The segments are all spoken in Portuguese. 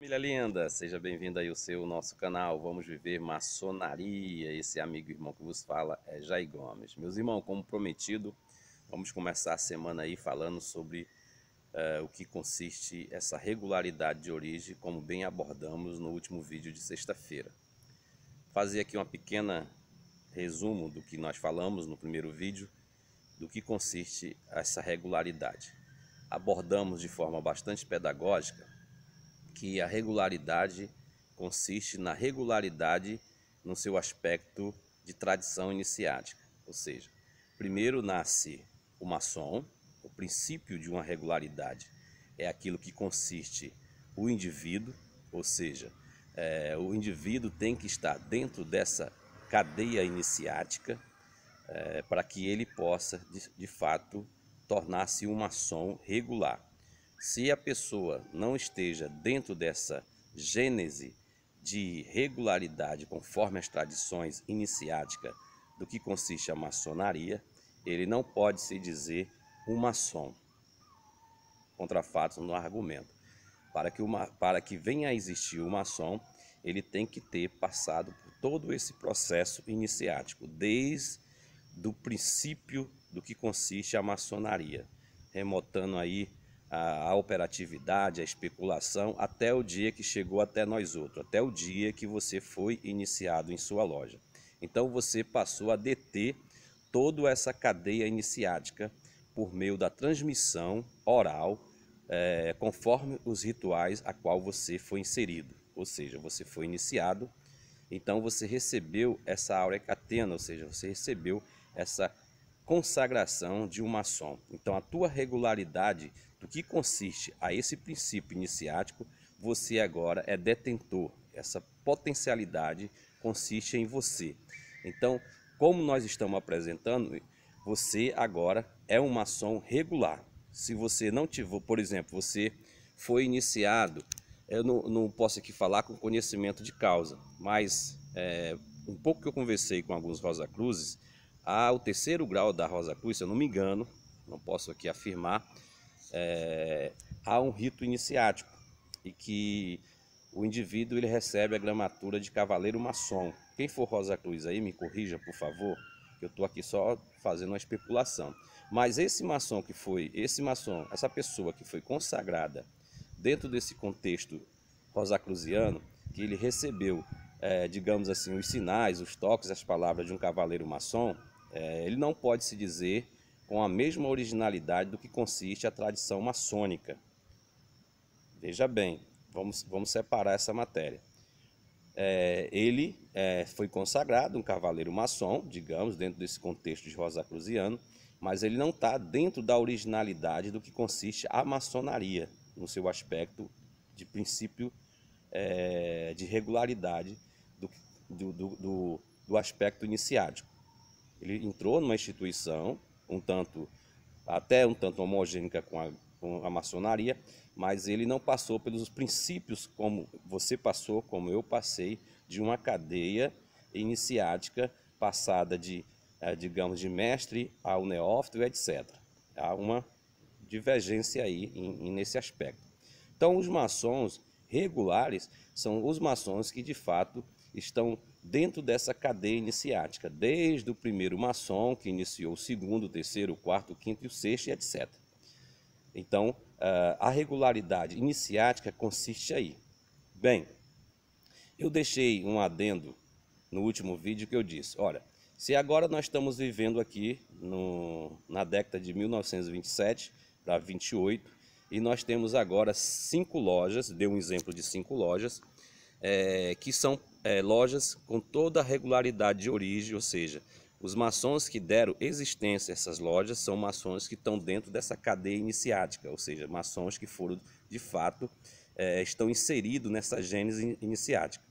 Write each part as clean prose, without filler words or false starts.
Família linda, seja bem-vindo aí ao nosso canal. Vamos viver maçonaria. Esse amigo e irmão que vos fala é Jair Gomes. Meus irmãos, como prometido, vamos começar a semana aí falando sobre o que consiste essa regularidade de origem, como bem abordamos no último vídeo de sexta-feira. Fazer aqui uma pequena resumo do que nós falamos no primeiro vídeo, do que consiste essa regularidade. Abordamos de forma bastante pedagógica que a regularidade consiste na regularidade no seu aspecto de tradição iniciática, ou seja, primeiro nasce o maçom. O princípio de uma regularidade é aquilo que consiste o indivíduo, ou seja, o indivíduo tem que estar dentro dessa cadeia iniciática para que ele possa, de fato, tornar-se um maçom regular. Se a pessoa não esteja dentro dessa gênese de regularidade conforme as tradições iniciáticas do que consiste a maçonaria, ele não pode se dizer um maçom. Contra fatos no argumento. Para que venha a existir o maçom, ele tem que ter passado por todo esse processo iniciático, desde o princípio do que consiste a maçonaria, remotando aí a operatividade, a especulação, até o dia que chegou até nós outros, até o dia que você foi iniciado em sua loja. Então você passou a deter toda essa cadeia iniciática por meio da transmissão oral, conforme os rituais a qual você foi inserido. Ou seja, você foi iniciado, então você recebeu essa áurea catena, ou seja, você recebeu essa consagração de um maçom. Então a tua regularidade, do que consiste a esse princípio iniciático, você agora é detentor. Essa potencialidade consiste em você. Então, como nós estamos apresentando, você agora é um maçom regular. Se você não tiver, por exemplo, você foi iniciado, eu não posso aqui falar com conhecimento de causa, mas um pouco que eu conversei com alguns Rosa Cruzes, o terceiro grau da Rosa Cruz, se eu não me engano, não posso aqui afirmar, há um rito iniciático e que o indivíduo ele recebe a gramatura de cavaleiro maçom. Quem for Rosa Cruz aí, me corrija, por favor, que eu estou aqui só fazendo uma especulação. Mas esse maçom essa pessoa que foi consagrada dentro desse contexto rosacruziano, que ele recebeu, digamos assim, os sinais, os toques, as palavras de um cavaleiro maçom, ele não pode se dizer com a mesma originalidade do que consiste a tradição maçônica. Veja bem, vamos separar essa matéria. Ele foi consagrado um cavaleiro maçom, digamos, dentro desse contexto de rosacruziano, mas ele não está dentro da originalidade do que consiste a maçonaria, no seu aspecto de princípio de regularidade do aspecto iniciático. Ele entrou numa instituição até um tanto homogênea com a maçonaria, mas ele não passou pelos princípios como você passou, como eu passei, de uma cadeia iniciática passada digamos, de mestre ao neófito, etc. Há uma divergência aí nesse aspecto. Então, os maçons regulares são os maçons que, de fato, estão dentro dessa cadeia iniciática, desde o primeiro maçom, que iniciou o segundo, o terceiro, o quarto, o quinto e o sexto, e etc. Então, a regularidade iniciática consiste aí. Bem, eu deixei um adendo no último vídeo que eu disse, olha, se agora nós estamos vivendo aqui na década de 1927 para 28, e nós temos agora 5 lojas, deu um exemplo de 5 lojas, que são lojas com toda a regularidade de origem, ou seja, os maçons que deram existência a essas lojas são maçons que estão dentro dessa cadeia iniciática, ou seja, maçons que foram, de fato, estão inseridos nessa gênese iniciática.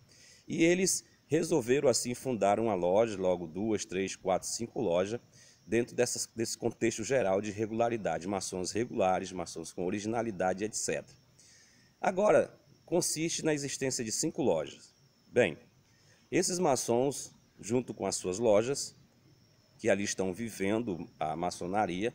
E eles resolveram, assim, fundar uma loja, logo 2, 3, 4, 5 lojas, dentro desse contexto geral de regularidade, maçons regulares, maçons com originalidade, etc. Agora, consiste na existência de 5 lojas. Bem, esses maçons, junto com as suas lojas, que ali estão vivendo a maçonaria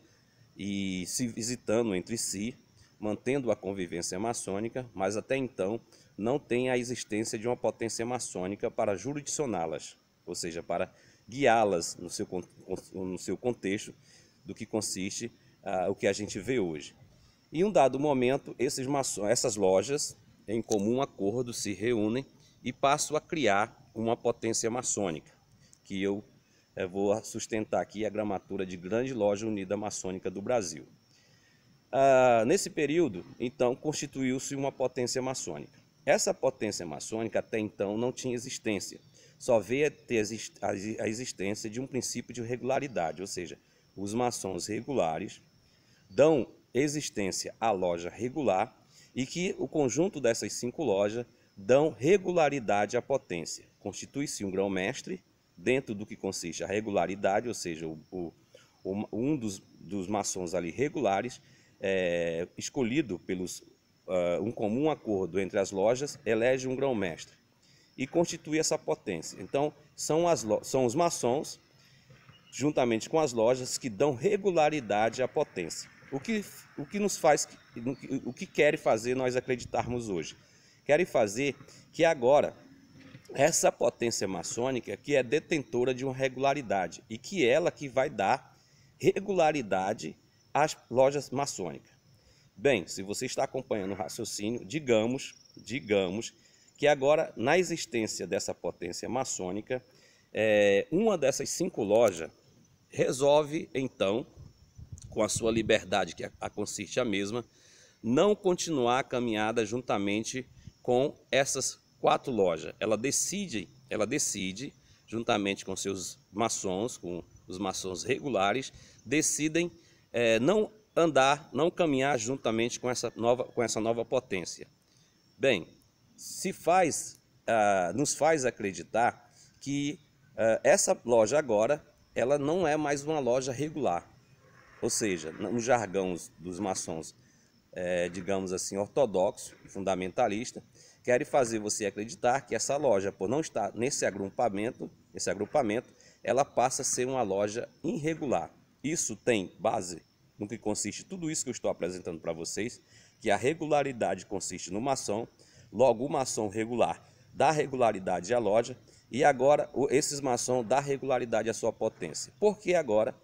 e se visitando entre si, mantendo a convivência maçônica, mas até então não tem a existência de uma potência maçônica para jurisdicioná-las, ou seja, para guiá-las no seu contexto do que consiste o que a gente vê hoje. Em um dado momento, essas lojas, em comum acordo, se reúnem e passam a criar uma potência maçônica, que eu vou sustentar aqui a gramatura de Grande Loja Unida Maçônica do Brasil. Nesse período, então, constituiu-se uma potência maçônica. Essa potência maçônica até então não tinha existência, só veio a ter a existência de um princípio de regularidade, ou seja, os maçons regulares dão existência à loja regular e que o conjunto dessas 5 lojas dão regularidade à potência. Constitui-se um grão-mestre dentro do que consiste a regularidade, ou seja, um dos maçons ali regulares, escolhido pelos um comum acordo entre as lojas, elege um grão-mestre e constitui essa potência. Então, são os maçons, juntamente com as lojas, que dão regularidade à potência. O que nos faz, o que querem fazer nós acreditarmos hoje? Querem fazer que agora essa potência maçônica que é detentora de uma regularidade e que ela que vai dar regularidade às lojas maçônicas. Bem, se você está acompanhando o raciocínio, digamos que agora, na existência dessa potência maçônica, uma dessas 5 lojas resolve, então, com a sua liberdade, que consiste a mesma, não continuar a caminhada juntamente com essas 4 lojas. Ela decide, juntamente com seus maçons, com os maçons regulares, decidem não caminhar juntamente com essa nova potência. Bem, nos faz acreditar que essa loja agora, ela não é mais uma loja regular. Ou seja, no jargão dos maçons, digamos assim, ortodoxo e fundamentalista, querem fazer você acreditar que essa loja, por não estar nesse agrupamento, ela passa a ser uma loja irregular. Isso tem base no que consiste tudo isso que eu estou apresentando para vocês, que a regularidade consiste no maçom, logo o maçom regular dá regularidade à loja, e agora esses maçons dão regularidade à sua potência. Porque agora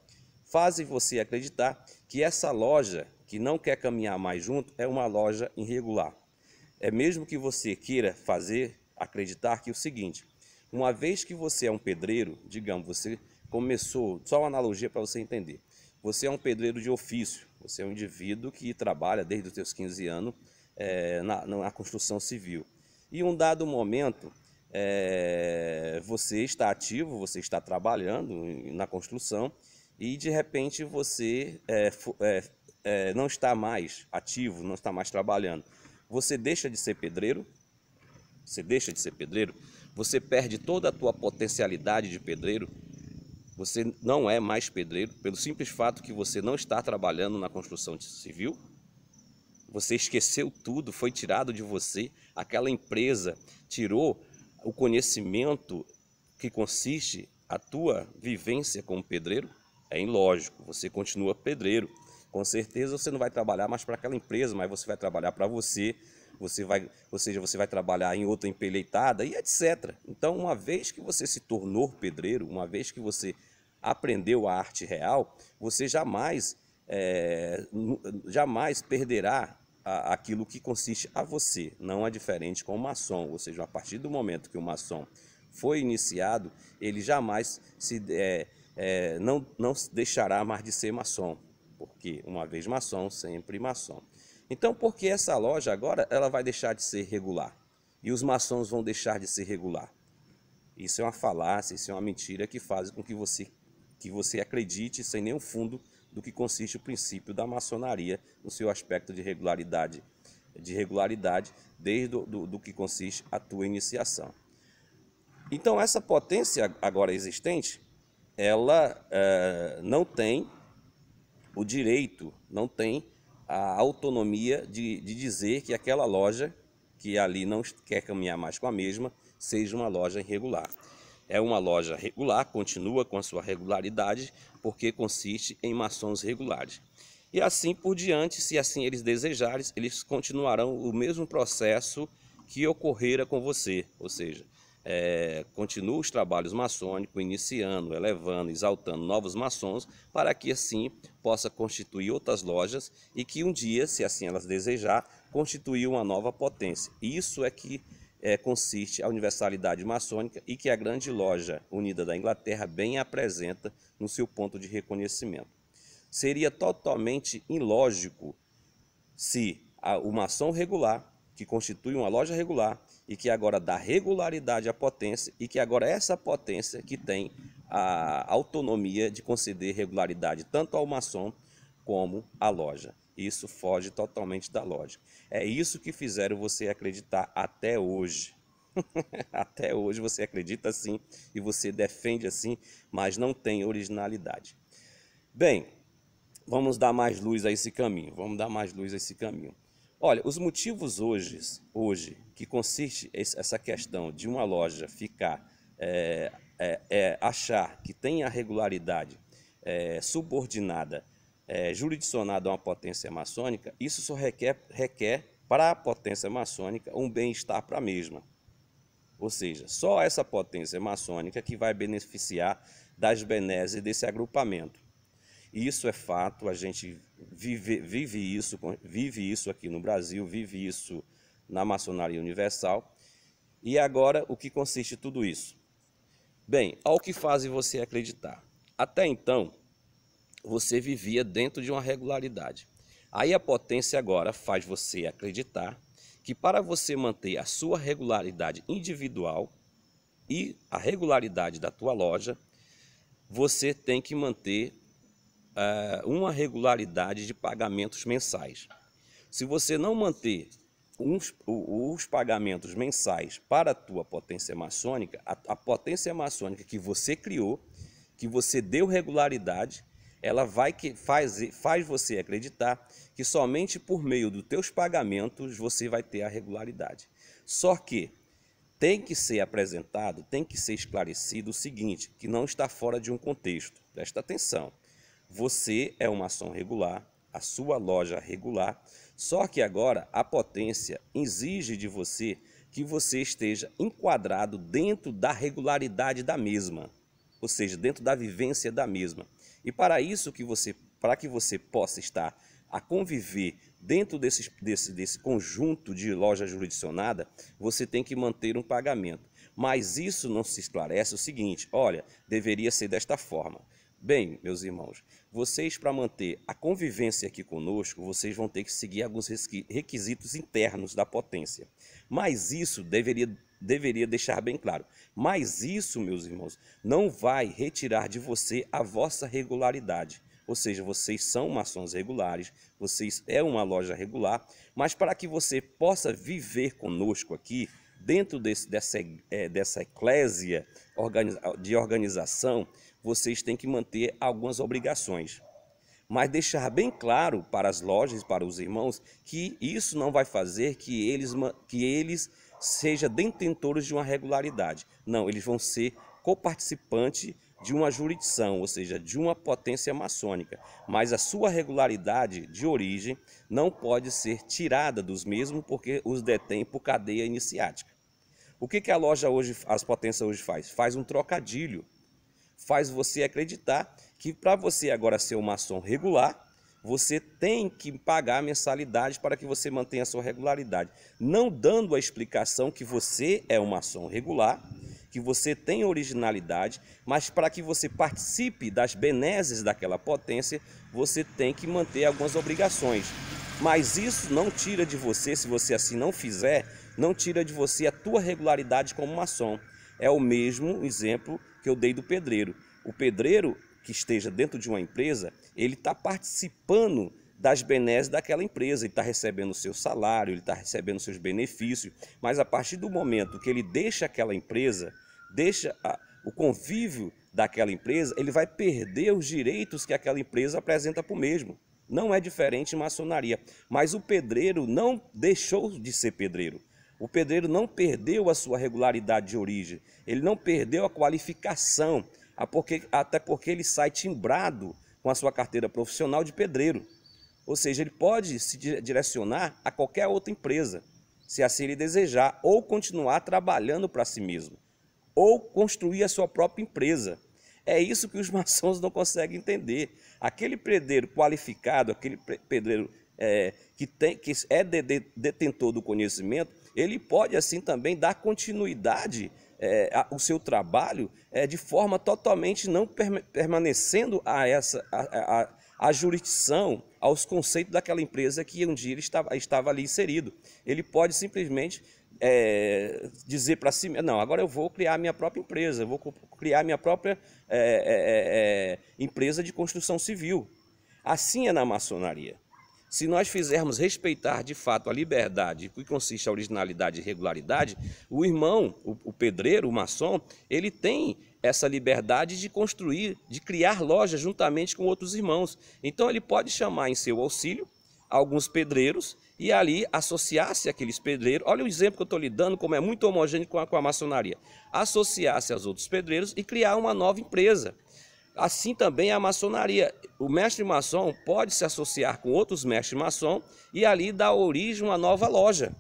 fazem você acreditar que essa loja que não quer caminhar mais junto é uma loja irregular. É mesmo que você queira fazer acreditar que é o seguinte: uma vez que você é um pedreiro, digamos, você começou, só uma analogia para você entender, você é um pedreiro de ofício, você é um indivíduo que trabalha desde os seus 15 anos na construção civil. E em um dado momento, você está ativo, você está trabalhando na construção e de repente você não está mais ativo, não está mais trabalhando. Você deixa de ser pedreiro, você perde toda a tua potencialidade de pedreiro, você não é mais pedreiro, pelo simples fato que você não está trabalhando na construção civil, você esqueceu tudo, foi tirado de você, aquela empresa tirou o conhecimento que consiste a tua vivência como pedreiro. É ilógico, você continua pedreiro, com certeza você não vai trabalhar mais para aquela empresa, mas você vai trabalhar para você vai trabalhar em outra empreitada e etc. Então, uma vez que você se tornou pedreiro, uma vez que você aprendeu a arte real, você jamais perderá aquilo que consiste a você. Não é diferente com o maçom, ou seja, a partir do momento que o maçom foi iniciado, ele jamais não deixará mais de ser maçom, porque uma vez maçom, sempre maçom. Então, por que essa loja agora ela vai deixar de ser regular? E os maçons vão deixar de ser regular? Isso é uma falácia, isso é uma mentira que faz com que você acredite sem nenhum fundo do que consiste o princípio da maçonaria no seu aspecto de regularidade desde do que consiste a tua iniciação. Então, essa potência agora existente, ela não tem o direito, não tem a autonomia de dizer que aquela loja que ali não quer caminhar mais com a mesma seja uma loja irregular. É uma loja regular, continua com a sua regularidade, porque consiste em maçons regulares. E assim por diante, se assim eles desejarem, eles continuarão o mesmo processo que ocorrera com você, ou seja, continua os trabalhos maçônicos, iniciando, elevando, exaltando novos maçons, para que assim possa constituir outras lojas e que um dia, se assim elas desejar, constituir uma nova potência. Isso é que consiste a universalidade maçônica e que a grande loja unida da Inglaterra bem apresenta no seu ponto de reconhecimento. Seria totalmente ilógico se o maçom regular, que constitui uma loja regular e que agora dá regularidade à potência e que agora essa potência que tem a autonomia de conceder regularidade tanto ao maçom como à loja. Isso foge totalmente da lógica. É isso que fizeram você acreditar até hoje. Até hoje você acredita assim e você defende assim, mas não tem originalidade. Bem, vamos dar mais luz a esse caminho, Olha, os motivos hoje que consiste essa questão de uma loja ficar, achar que tem a regularidade subordinada, jurisdicionada a uma potência maçônica, isso só requer para a potência maçônica um bem-estar para a mesma. Ou seja, só essa potência maçônica que vai beneficiar das benesses desse agrupamento. Isso é fato, a gente vive isso aqui no Brasil, vive isso na maçonaria universal. E agora, o que consiste tudo isso? Bem, ao que faz você acreditar. Até então, você vivia dentro de uma regularidade. Aí a potência agora faz você acreditar que para você manter a sua regularidade individual e a regularidade da tua loja, você tem que manter uma regularidade de pagamentos mensais. Se você não manter os pagamentos mensais para a tua potência maçônica, a potência maçônica que você criou, que você deu regularidade, ela faz você acreditar que somente por meio dos teus pagamentos você vai ter a regularidade. Só que tem que ser apresentado, tem que ser esclarecido o seguinte, que não está fora de um contexto. Presta atenção. Você é um maçom regular, a sua loja regular, só que agora a potência exige de você que você esteja enquadrado dentro da regularidade da mesma, ou seja, dentro da vivência da mesma. E para isso, para que você possa estar a conviver dentro desse conjunto de loja jurisdicionada, você tem que manter um pagamento. Mas isso não se esclarece o seguinte, olha, deveria ser desta forma. Bem, meus irmãos, vocês para manter a convivência aqui conosco, vocês vão ter que seguir alguns requisitos internos da potência. Mas isso deveria deixar bem claro. Mas isso, meus irmãos, não vai retirar de você a vossa regularidade. Ou seja, vocês são maçons regulares, vocês é uma loja regular, mas para que você possa viver conosco aqui, dentro dessa eclésia de organização, vocês têm que manter algumas obrigações. Mas deixar bem claro para as lojas, para os irmãos, que isso não vai fazer que eles sejam detentores de uma regularidade. Não, eles vão ser coparticipantes de uma jurisdição, ou seja, de uma potência maçônica. Mas a sua regularidade de origem não pode ser tirada dos mesmos porque os detém por cadeia iniciática. O que a loja hoje, as potências hoje faz? Faz um trocadilho. Faz você acreditar que para você agora ser um maçom regular, você tem que pagar a mensalidade para que você mantenha a sua regularidade. Não dando a explicação que você é um maçom regular, que você tem originalidade, mas para que você participe das benesses daquela potência, você tem que manter algumas obrigações. Mas isso não tira de você, se você assim não fizer, não tira de você a tua regularidade como maçom. É o mesmo exemplo que eu dei do pedreiro. O pedreiro que esteja dentro de uma empresa, ele está participando das benesses daquela empresa, ele está recebendo o seu salário, ele está recebendo seus benefícios, mas a partir do momento que ele deixa aquela empresa, deixa o convívio daquela empresa, ele vai perder os direitos que aquela empresa apresenta para o mesmo. Não é diferente em maçonaria, mas o pedreiro não deixou de ser pedreiro. O pedreiro não perdeu a sua regularidade de origem, ele não perdeu a qualificação, até porque ele sai timbrado com a sua carteira profissional de pedreiro. Ou seja, ele pode se direcionar a qualquer outra empresa, se assim ele desejar, ou continuar trabalhando para si mesmo, ou construir a sua própria empresa. É isso que os maçons não conseguem entender. Aquele pedreiro qualificado, aquele pedreiro que é detentor do conhecimento, ele pode assim também dar continuidade ao seu trabalho de forma totalmente não permanecendo a jurisdição, aos conceitos daquela empresa que um dia ele estava ali inserido. Ele pode simplesmente dizer para si, não, agora eu vou criar minha própria empresa, eu vou criar minha própria empresa de construção civil. Assim é na maçonaria. Se nós fizermos respeitar de fato a liberdade, que consiste a originalidade e regularidade, o irmão, o pedreiro, o maçom, ele tem essa liberdade de construir, de criar lojas juntamente com outros irmãos. Então ele pode chamar em seu auxílio alguns pedreiros e ali associar-se àqueles pedreiros. Olha o exemplo que eu estou lhe dando, como é muito homogêneo com a maçonaria. Associar-se aos outros pedreiros e criar uma nova empresa. Assim também a maçonaria. O mestre maçom pode se associar com outros mestres maçom e ali dar origem a uma nova loja.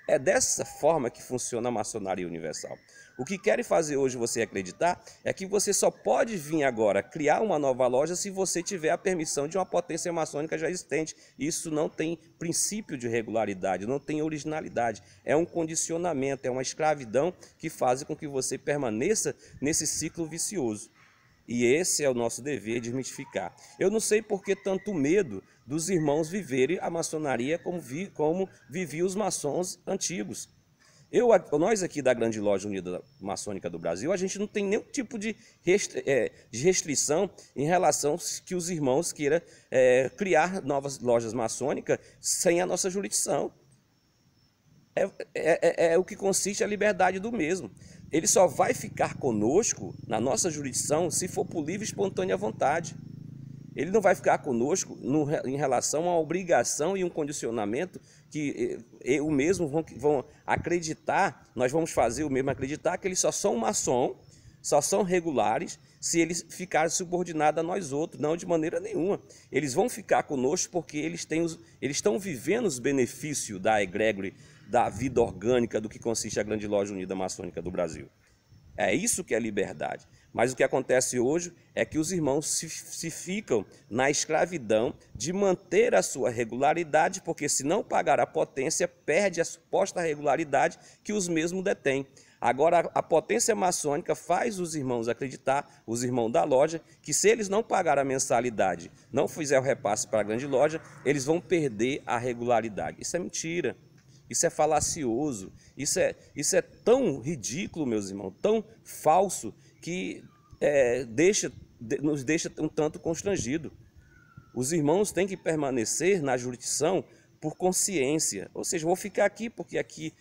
É dessa forma que funciona a maçonaria universal. O que querem fazer hoje você acreditar é que você só pode vir agora criar uma nova loja se você tiver a permissão de uma potência maçônica já existente. Isso não tem princípio de regularidade, não tem originalidade. É um condicionamento, é uma escravidão que faz com que você permaneça nesse ciclo vicioso. E esse é o nosso dever, desmitificar. Eu não sei por que tanto medo dos irmãos viverem a maçonaria como viviam os maçons antigos. Nós aqui da Grande Loja Unida Maçônica do Brasil, a gente não tem nenhum tipo de restrição em relação que os irmãos queiram criar novas lojas maçônicas sem a nossa jurisdição. É o que consiste a liberdade do mesmo. Ele só vai ficar conosco, na nossa jurisdição, se for por livre e espontânea vontade. Ele não vai ficar conosco em relação a uma obrigação e um condicionamento que o mesmo vão acreditar, nós vamos fazer o mesmo acreditar que eles só são maçom, só são regulares, se eles ficarem subordinados a nós outros. Não, de maneira nenhuma. Eles vão ficar conosco porque eles estão vivendo os benefícios da egrégore, da vida orgânica do que consiste a Grande Loja Unida Maçônica do Brasil. É isso que é liberdade. Mas o que acontece hoje é que os irmãos se ficam na escravidão de manter a sua regularidade, porque se não pagar a potência, perde a suposta regularidade que os mesmos detêm. Agora, a potência maçônica faz os irmãos acreditar, os irmãos da loja, que se eles não pagarem a mensalidade, não fizer o repasse para a grande loja, eles vão perder a regularidade. Isso é mentira. Isso é falacioso, isso é tão ridículo, meus irmãos, tão falso, que nos deixa um tanto constrangido. Os irmãos têm que permanecer na jurisdição por consciência, ou seja, vou ficar aqui porque aqui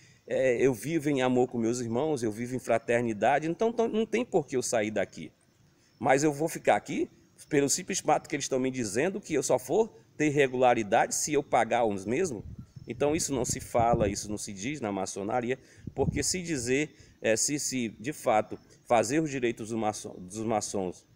eu vivo em amor com meus irmãos, eu vivo em fraternidade, então não tem por que eu sair daqui. Mas eu vou ficar aqui pelo simples fato que eles estão me dizendo que eu só for ter regularidade se eu pagar os mesmos. Então isso não se fala, isso não se diz na maçonaria, porque se dizer, se de fato fazer os direitos dos maçons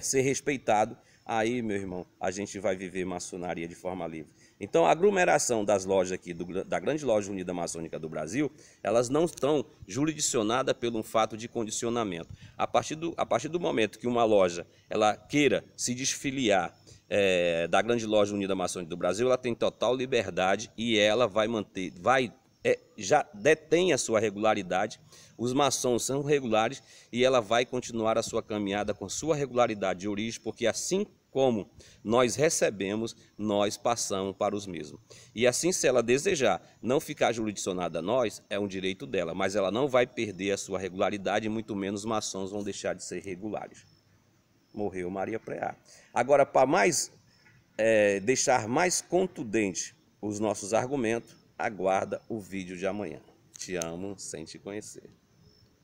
ser respeitado, aí, meu irmão, a gente vai viver maçonaria de forma livre. Então a aglomeração das lojas aqui, da Grande Loja Unida Maçônica do Brasil, elas não estão jurisdicionadas pelo fato de condicionamento. A partir do momento que uma loja ela queira se desfiliar da Grande Loja Unida Maçônica do Brasil, ela tem total liberdade e ela vai manter, já detém a sua regularidade, os maçons são regulares e ela vai continuar a sua caminhada com sua regularidade de origem, porque assim como nós recebemos, nós passamos para os mesmos. E assim, se ela desejar não ficar jurisdicionada a nós, é um direito dela, mas ela não vai perder a sua regularidade, e muito menos os maçons vão deixar de ser regulares. Morreu Maria Preá. Agora, para deixar mais contundente os nossos argumentos, aguarda o vídeo de amanhã. Te amo sem te conhecer.